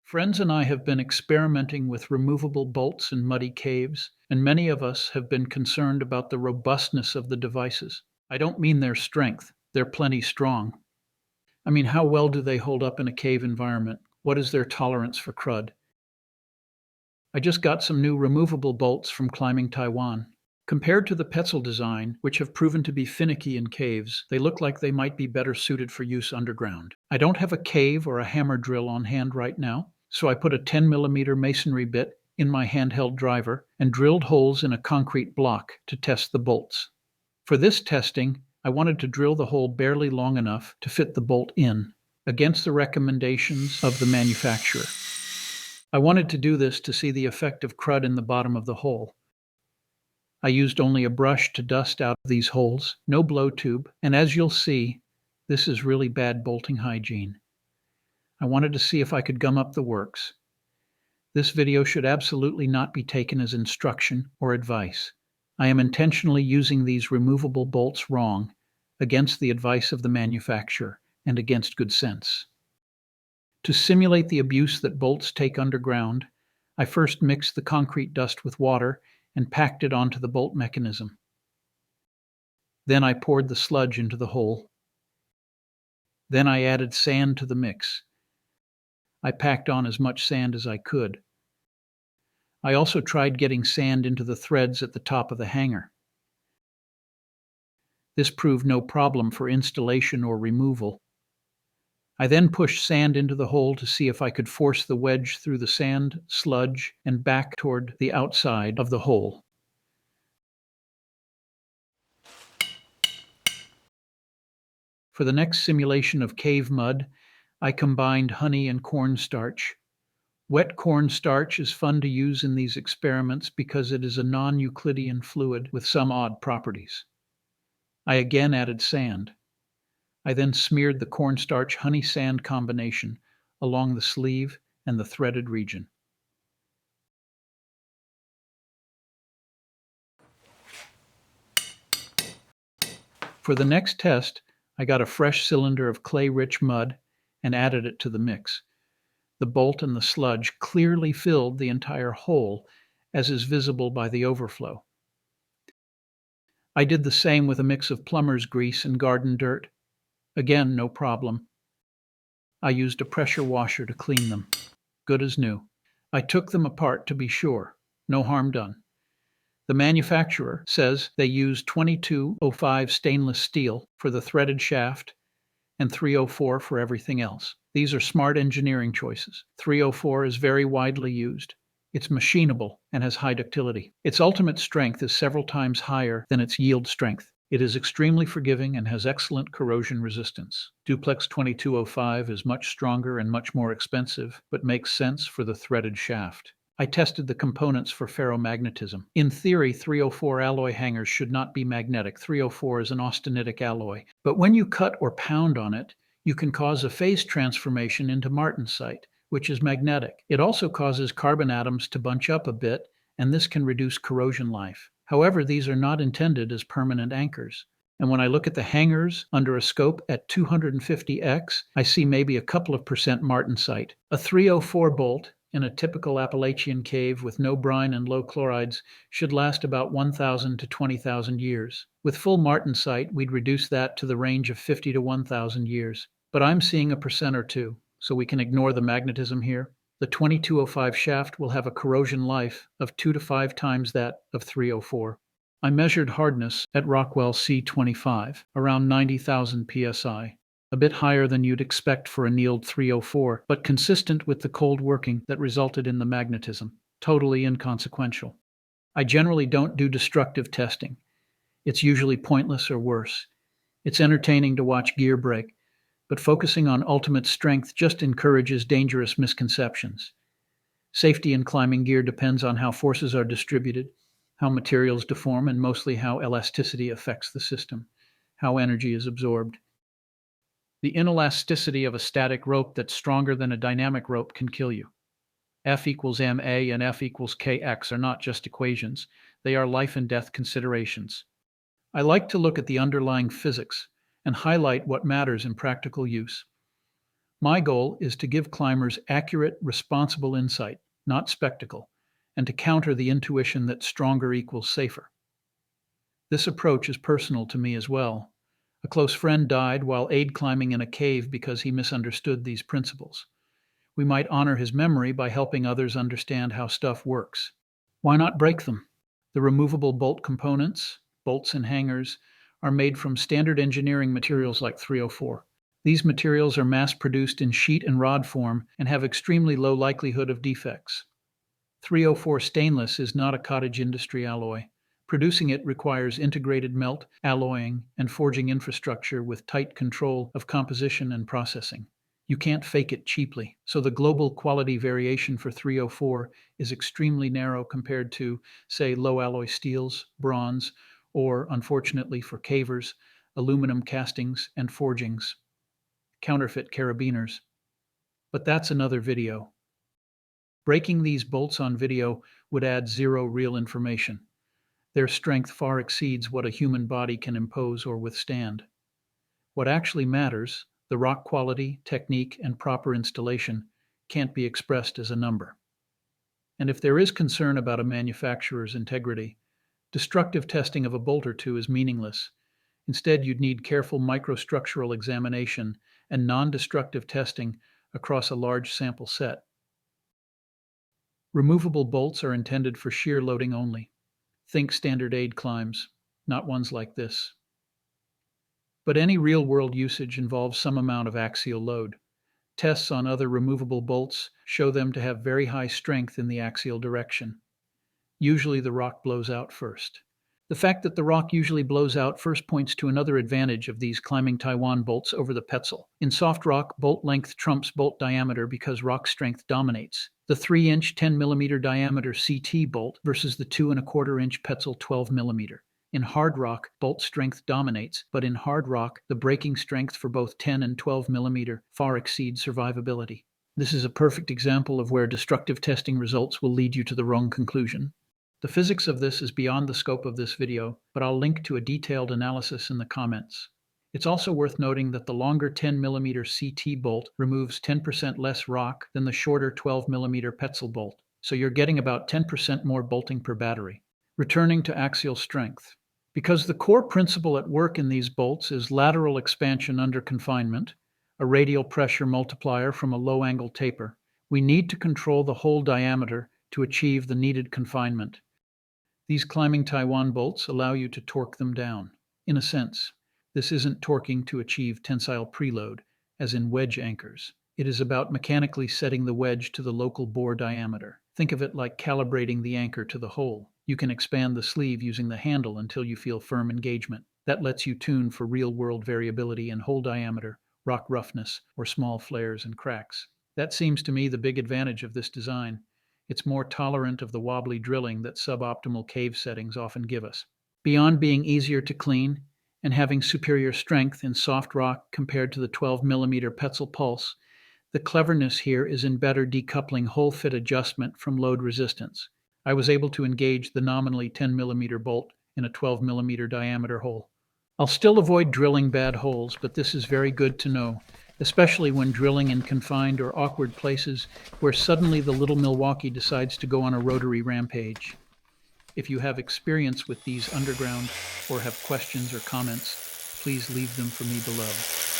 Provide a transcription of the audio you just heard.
Friends and I have been experimenting with removable bolts in muddy caves, and many of us have been concerned about the robustness of the devices. I don't mean their strength, they're plenty strong. I mean, how well do they hold up in a cave environment? What is their tolerance for crud? I just got some new removable bolts from climbing Taiwan. Compared to the Petzl design, which have proven to be finicky in caves, they look like they might be better suited for use underground. I don't have a cave or a hammer drill on hand right now, so I put a 10 mm masonry bit in my handheld driver and drilled holes in a concrete block to test the bolts. For this testing, I wanted to drill the hole barely long enough to fit the bolt in, against the recommendations of the manufacturer. I wanted to do this to see the effect of crud in the bottom of the hole. I used only a brush to dust out these holes, no blow tube, and as you'll see, this is really bad bolting hygiene. I wanted to see if I could gum up the works. This video should absolutely not be taken as instruction or advice. I am intentionally using these removable bolts wrong, against the advice of the manufacturer, and against good sense. To simulate the abuse that bolts take underground, I first mixed the concrete dust with water and packed it onto the bolt mechanism. Then I poured the sludge into the hole. Then I added sand to the mix. I packed on as much sand as I could. I also tried getting sand into the threads at the top of the hanger. This proved no problem for installation or removal. I then pushed sand into the hole to see if I could force the wedge through the sand, sludge, and back toward the outside of the hole. For the next simulation of cave mud, I combined honey and cornstarch. Wet cornstarch is fun to use in these experiments because it is a non-Euclidean fluid with some odd properties. I again added sand. I then smeared the cornstarch-honey-sand combination along the sleeve and the threaded region. For the next test, I got a fresh cylinder of clay-rich mud and added it to the mix. The bolt and the sludge clearly filled the entire hole, as is visible by the overflow. I did the same with a mix of plumber's grease and garden dirt. Again, no problem. I used a pressure washer to clean them. Good as new. I took them apart to be sure. No harm done. The manufacturer says they use 2205 stainless steel for the threaded shaft and 304 for everything else. These are smart engineering choices. 304 is very widely used. It's machinable and has high ductility. Its ultimate strength is several times higher than its yield strength. It is extremely forgiving and has excellent corrosion resistance. Duplex 2205 is much stronger and much more expensive, but makes sense for the threaded shaft. I tested the components for ferromagnetism. In theory, 304 alloy hangers should not be magnetic. 304 is an austenitic alloy. But when you cut or pound on it, you can cause a phase transformation into martensite, which is magnetic. It also causes carbon atoms to bunch up a bit, and this can reduce corrosion life. However, these are not intended as permanent anchors. And when I look at the hangers under a scope at 250x, I see maybe a couple of percent martensite. A 304 bolt in a typical Appalachian cave with no brine and low chlorides should last about 1,000 to 20,000 years. With full martensite, we'd reduce that to the range of 50 to 1,000 years. But I'm seeing a percent or two, so we can ignore the magnetism here. The 2205 shaft will have a corrosion life of 2 to 5 times that of 304. I measured hardness at Rockwell C25, around 90,000 psi. A bit higher than you'd expect for annealed 304, but consistent with the cold working that resulted in the magnetism. Totally inconsequential. I generally don't do destructive testing. It's usually pointless or worse. It's entertaining to watch gear break, but focusing on ultimate strength just encourages dangerous misconceptions. Safety in climbing gear depends on how forces are distributed, how materials deform, and mostly how elasticity affects the system, how energy is absorbed. The inelasticity of a static rope that's stronger than a dynamic rope can kill you. F equals ma and F equals kx are not just equations, they are life and death considerations. I like to look at the underlying physics and highlight what matters in practical use. My goal is to give climbers accurate, responsible insight, not spectacle, and to counter the intuition that stronger equals safer. This approach is personal to me as well. A close friend died while aid climbing in a cave because he misunderstood these principles. We might honor his memory by helping others understand how stuff works. Why not break them? The removable bolt components, bolts and hangers, are made from standard engineering materials like 304. These materials are mass-produced in sheet and rod form and have extremely low likelihood of defects. 304 stainless is not a cottage industry alloy. Producing it requires integrated melt, alloying, and forging infrastructure with tight control of composition and processing. You can't fake it cheaply, so the global quality variation for 304 is extremely narrow compared to, say, low alloy steels, bronze, or, unfortunately for cavers, aluminum castings and forgings, counterfeit carabiners. But that's another video. Breaking these bolts on video would add zero real information. Their strength far exceeds what a human body can impose or withstand. What actually matters, the rock quality, technique, and proper installation, can't be expressed as a number. And if there is concern about a manufacturer's integrity, destructive testing of a bolt or two is meaningless. Instead, you'd need careful microstructural examination and non-destructive testing across a large sample set. Removable bolts are intended for shear loading only. Think standard aid climbs, not ones like this. But any real-world usage involves some amount of axial load. Tests on other removable bolts show them to have very high strength in the axial direction. Usually the rock blows out first. The fact that the rock usually blows out first points to another advantage of these climbing Taiwan bolts over the Petzl. In soft rock, bolt length trumps bolt diameter because rock strength dominates. The 3-inch 10mm diameter CT bolt versus the 2¼ inch Petzl 12mm. In hard rock, bolt strength dominates, but in hard rock, the breaking strength for both 10 and 12mm far exceeds survivability. This is a perfect example of where destructive testing results will lead you to the wrong conclusion. The physics of this is beyond the scope of this video, but I'll link to a detailed analysis in the comments. It's also worth noting that the longer 10mm CT bolt removes 10% less rock than the shorter 12mm Petzl bolt, so you're getting about 10% more bolting per battery. Returning to axial strength. Because the core principle at work in these bolts is lateral expansion under confinement, a radial pressure multiplier from a low-angle taper, we need to control the hole diameter to achieve the needed confinement. These climbing Taiwan bolts allow you to torque them down. In a sense, this isn't torquing to achieve tensile preload, as in wedge anchors. It is about mechanically setting the wedge to the local bore diameter. Think of it like calibrating the anchor to the hole. You can expand the sleeve using the handle until you feel firm engagement. That lets you tune for real-world variability in hole diameter, rock roughness, or small flares and cracks. That seems to me the big advantage of this design. It's more tolerant of the wobbly drilling that suboptimal cave settings often give us. Beyond being easier to clean and having superior strength in soft rock compared to the 12mm Petzl Pulse, the cleverness here is in better decoupling hole fit adjustment from load resistance. I was able to engage the nominally 10mm bolt in a 12mm diameter hole. I'll still avoid drilling bad holes, but this is very good to know, especially when drilling in confined or awkward places where suddenly the little Milwaukee decides to go on a rotary rampage. If you have experience with these underground or have questions or comments, please leave them for me below.